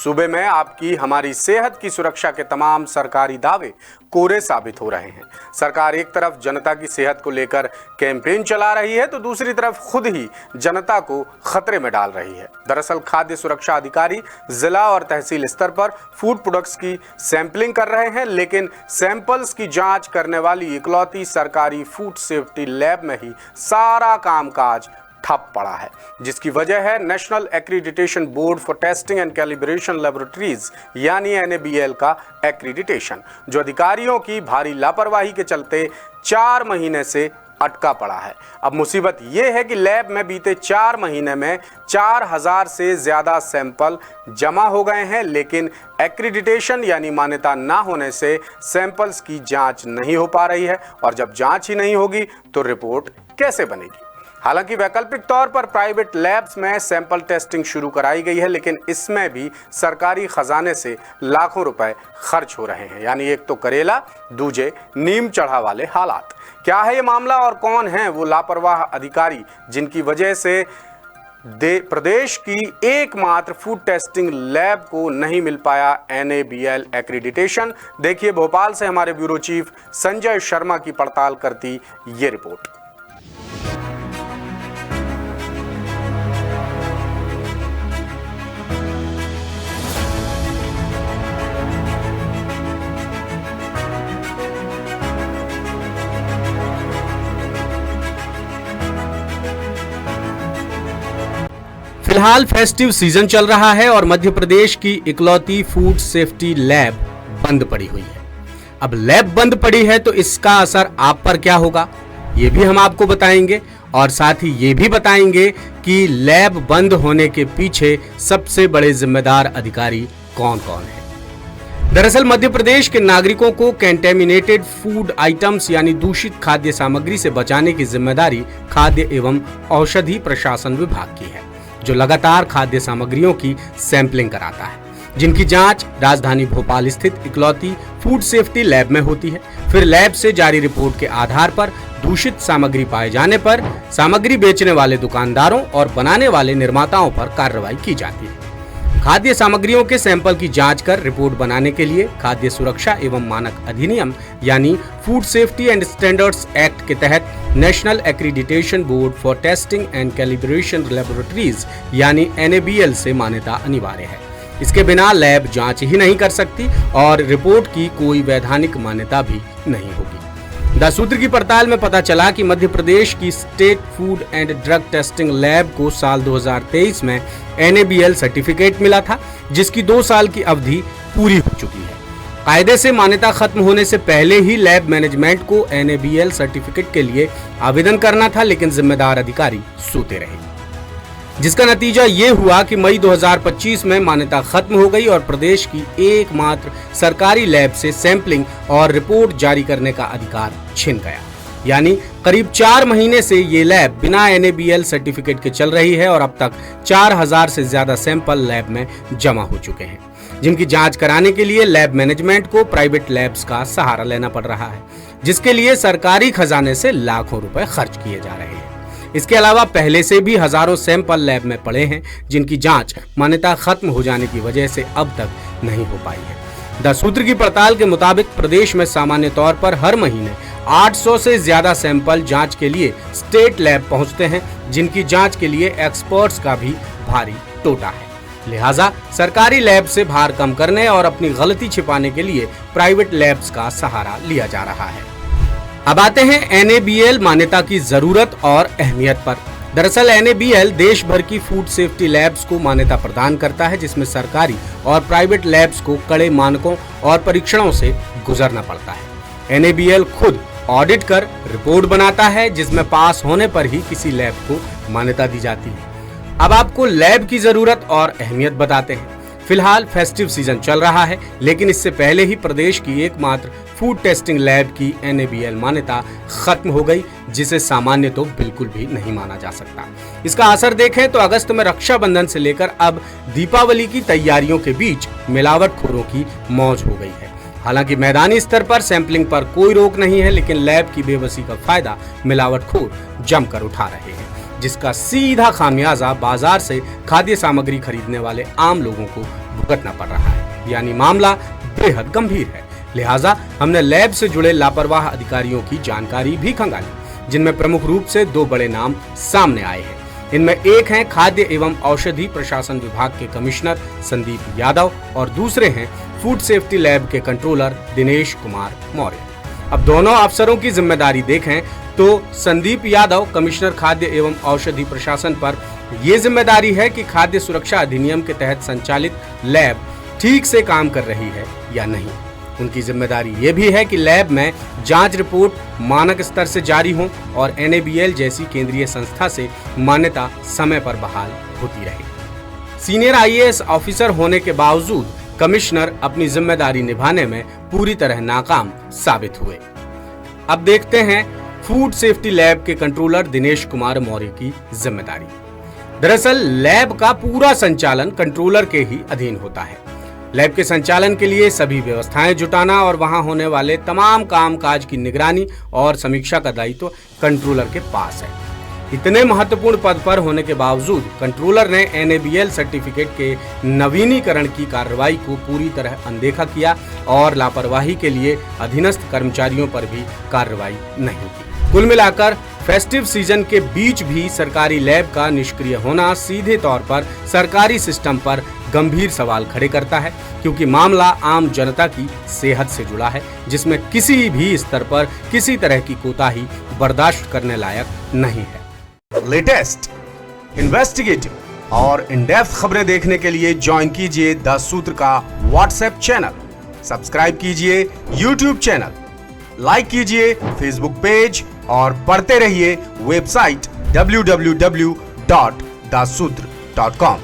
सूबे में आपकी हमारी सेहत की सुरक्षा के तमाम सरकारी दावे कोरे साबित हो रहे हैं। सरकार एक तरफ जनता की सेहत को लेकर कैंपेन चला रही है तो दूसरी तरफ खुद ही जनता को खतरे में डाल रही है। दरअसल खाद्य सुरक्षा अधिकारी जिला और तहसील स्तर पर फूड प्रोडक्ट्स की सैंपलिंग कर रहे हैं, लेकिन सैंपल्स की जांच करने वाली इकलौती सरकारी फूड सेफ्टी लैब में ही सारा कामकाज ठप पड़ा है, जिसकी वजह है national accreditation board for testing and calibration laboratories यानी NABL का एक्रीडिटेशन, जो अधिकारियों की भारी लापरवाही के चलते 4 महीने से अटका पड़ा है। अब मुसीबत यह है कि लैब में बीते 4 महीने में 4000 से ज्यादा सैंपल जमा हो गए हैं, लेकिन एक्रीडिटेशन यानी मान्यता ना होने से सैंपल्स की जांच नहीं हो पा रही है, और जब जांच ही नहीं होगी तो रिपोर्ट कैसे बनेगी। हालांकि वैकल्पिक तौर पर प्राइवेट लैब्स में सैंपल टेस्टिंग शुरू कराई गई है, लेकिन इसमें भी सरकारी खजाने से लाखों रुपए खर्च हो रहे हैं, यानी एक तो करेला दूजे नीम चढ़ा वाले हालात। क्या है ये मामला और कौन है वो लापरवाह अधिकारी जिनकी वजह से प्रदेश की एकमात्र फूड टेस्टिंग लैब को नहीं मिल पाया NABL एक्रीडिटेशन? देखिए भोपाल से हमारे ब्यूरो चीफ संजय शर्मा की पड़ताल करती ये रिपोर्ट। फिलहाल फेस्टिव सीजन चल रहा है और मध्य प्रदेश की इकलौती फूड सेफ्टी लैब बंद पड़ी हुई है। अब लैब बंद पड़ी है तो इसका असर आप पर क्या होगा ये भी हम आपको बताएंगे, और साथ ही ये भी बताएंगे कि लैब बंद होने के पीछे सबसे बड़े जिम्मेदार अधिकारी कौन कौन है। दरअसल मध्य प्रदेश के नागरिकों को कंटेमिनेटेड फूड आइटम्स यानी दूषित खाद्य सामग्री से बचाने की जिम्मेदारी खाद्य एवं औषधि प्रशासन विभाग की है, जो लगातार खाद्य सामग्रियों की सैंपलिंग कराता है, जिनकी जांच राजधानी भोपाल स्थित इकलौती फूड सेफ्टी लैब में होती है। फिर लैब से जारी रिपोर्ट के आधार पर दूषित सामग्री पाए जाने पर सामग्री बेचने वाले दुकानदारों और बनाने वाले निर्माताओं पर कार्रवाई की जाती है। खाद्य सामग्रियों के सैंपल की जांच कर रिपोर्ट बनाने के लिए खाद्य सुरक्षा एवं मानक अधिनियम यानी food safety and standards act के तहत national accreditation board for testing and calibration laboratories यानी NABL से मान्यता अनिवार्य है। इसके बिना लैब जांच ही नहीं कर सकती और रिपोर्ट की कोई वैधानिक मान्यता भी नहीं होगी। द सूत्र की पड़ताल में पता चला कि मध्य प्रदेश की state food and drug testing lab को साल 2023 में NABL सर्टिफिकेट मिला था, जिसकी 2 साल की अवधि पूरी हो चुकी है। कायदे से मान्यता खत्म होने से पहले ही लैब मैनेजमेंट को NABL सर्टिफिकेट के लिए आवेदन करना था, लेकिन जिम्मेदार अधिकारी सोते रहे, जिसका नतीजा ये हुआ कि मई 2025 में मान्यता खत्म हो गई और प्रदेश की एकमात्र सरकारी लैब से सैंपलिंग और रिपोर्ट जारी करने का अधिकार छिन गया। यानी करीब 4 महीने से ये लैब बिना NABL सर्टिफिकेट के चल रही है और अब तक 4000 से ज्यादा सैंपल लैब में जमा हो चुके हैं, जिनकी जांच कराने के लिए लैब मैनेजमेंट को प्राइवेट लैब्स का सहारा लेना पड़ रहा है, जिसके लिए सरकारी खजाने से लाखों रुपए खर्च किए जा रहे हैं। इसके अलावा पहले से भी हजारों सैंपल लैब में पड़े हैं, जिनकी जांच मान्यता खत्म हो जाने की वजह से अब तक नहीं हो पाई है। द सूत्र की पड़ताल के मुताबिक प्रदेश में सामान्य तौर पर हर महीने 800 से ज्यादा सैंपल जांच के लिए स्टेट लैब पहुंचते हैं, जिनकी जांच के लिए एक्सपर्ट्स का भी भारी टोटा है। लिहाजा सरकारी लैब से भार कम करने और अपनी गलती छिपाने के लिए प्राइवेट लैब्स का सहारा लिया जा रहा है। अब आते हैं NABL मान्यता की जरूरत और अहमियत पर। दरअसल NABL देश भर की फूड सेफ्टी लैब्स को मान्यता प्रदान करता है, जिसमें सरकारी और प्राइवेट लैब्स को कड़े मानकों और परीक्षणों से गुजरना पड़ता है। NABL खुद ऑडिट कर रिपोर्ट बनाता है, जिसमें पास होने पर ही किसी लैब को मान्यता दी जाती है। अब आपको लैब की जरूरत और अहमियत बताते हैं। फिलहाल फेस्टिव सीजन चल रहा है, लेकिन इससे पहले ही प्रदेश की एकमात्र फूड टेस्टिंग लैब की NABL मान्यता खत्म हो गई, जिसे सामान्य तो बिल्कुल भी नहीं माना जा सकता। इसका असर देखें तो अगस्त में रक्षाबंधन से लेकर अब दीपावली की तैयारियों के बीच मिलावटखोरों की मौज हो गई है। हालांकि मैदानी स्तर पर सैंपलिंग पर कोई रोक नहीं है, लेकिन लैब की बेबसी का फायदा मिलावटखोर जमकर उठा रहे हैं, जिसका सीधा खामियाजा बाजार से खाद्य सामग्री खरीदने वाले आम लोगों को भुगतना पड़ रहा है, यानी मामला बेहद गंभीर है। लिहाजा हमने लैब से जुड़े लापरवाह अधिकारियों की जानकारी भी खंगाली, जिनमें प्रमुख रूप से 2 बड़े नाम सामने आए हैं। इनमें एक हैं खाद्य एवं औषधि प्रशासन विभाग के कमिश्नर संदीप यादव और दूसरे हैं फूड सेफ्टी लैब के कंट्रोलर दिनेश कुमार मौर्य। अब दोनों अफसरों की जिम्मेदारी देखें तो संदीप यादव कमिश्नर खाद्य एवं औषधि प्रशासन पर यह जिम्मेदारी है कि खाद्य सुरक्षा अधिनियम के तहत संचालित लैब ठीक से काम कर रही है या नहीं। उनकी जिम्मेदारी ये भी है कि लैब में जांच रिपोर्ट मानक स्तर से जारी हो और NABL जैसी केंद्रीय संस्था से मान्यता समय पर बहाल होती रहे। सीनियर IAS ऑफिसर होने के बावजूद कमिश्नर अपनी जिम्मेदारी निभाने में पूरी तरह नाकाम साबित हुए। अब देखते हैं फूड सेफ्टी लैब के कंट्रोलर दिनेश कुमार मौर्य की जिम्मेदारी। दरअसल लैब का पूरा संचालन कंट्रोलर के ही अधीन होता है। लैब के संचालन के लिए सभी व्यवस्थाएं जुटाना और वहां होने वाले तमाम कामकाज की निगरानी और समीक्षा का दायित्व कंट्रोलर के पास है। इतने महत्वपूर्ण पद पर होने के बावजूद कंट्रोलर ने NABL सर्टिफिकेट के नवीनीकरण की कार्रवाई को पूरी तरह अनदेखा किया और लापरवाही के लिए अधीनस्थ कर्मचारियों पर भी कार्रवाई नहीं की। कुल मिलाकर फेस्टिव सीजन के बीच भी सरकारी लैब का निष्क्रिय होना सीधे तौर पर सरकारी सिस्टम पर गंभीर सवाल खड़े करता है, क्योंकि मामला आम जनता की सेहत से जुड़ा है, जिसमें किसी भी स्तर पर किसी तरह की कोताही बर्दाश्त करने लायक नहीं है। लेटेस्ट, इन्वेस्टिगेटिव और इन डेप्थ खबरें देखने के लिए ज्वाइन कीजिए द सूत्र का व्हाट्सएप चैनल, सब्सक्राइब कीजिए यूट्यूब चैनल, लाइक कीजिए फेसबुक पेज और पढ़ते रहिए वेबसाइट www.dasutr.com।